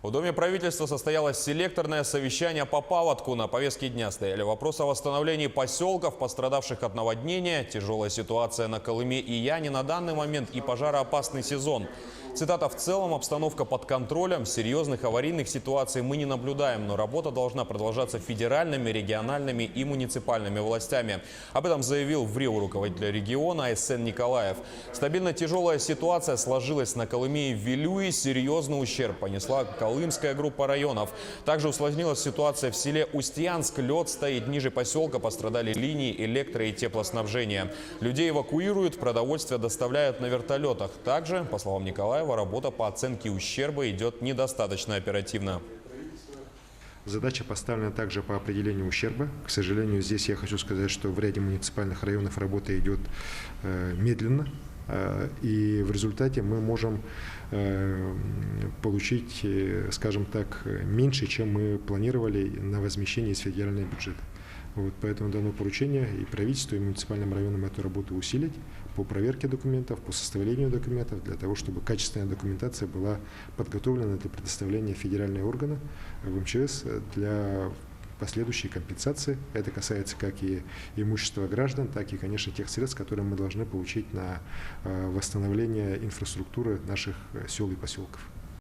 В Доме правительства состоялось селекторное совещание по паводку. На повестке дня стояли вопросы о восстановлении поселков, пострадавших от наводнения, тяжелая ситуация на Колыме и Яне на данный момент и пожароопасный сезон. Цитата: «В целом обстановка под контролем, серьезных аварийных ситуаций мы не наблюдаем, но работа должна продолжаться федеральными, региональными и муниципальными властями». Об этом заявил в Рио руководитель региона Айсен Николаев. Стабильно тяжелая ситуация сложилась на Колыме и Вилюе, серьезный ущерб понесла Колымская группа районов. Также усложнилась ситуация в селе Устьянск. Лед стоит ниже поселка, пострадали линии электро- и теплоснабжения. Людей эвакуируют, продовольствие доставляют на вертолетах. Также, по словам Николаева, работа по оценке ущерба идет недостаточно оперативно. Задача поставлена также по определению ущерба. К сожалению, здесь я хочу сказать, что в ряде муниципальных районов работа идет медленно. И в результате мы можем получить, скажем так, меньше, чем мы планировали на возмещение из федерального бюджета. Вот, поэтому дано поручение и правительству, и муниципальным районам эту работу усилить по проверке документов, по составлению документов, для того, чтобы качественная документация была подготовлена для предоставления федерального органа в МЧС для последующей компенсации. Это касается как и имущества граждан, так и, конечно, тех средств, которые мы должны получить на восстановление инфраструктуры наших сел и поселков.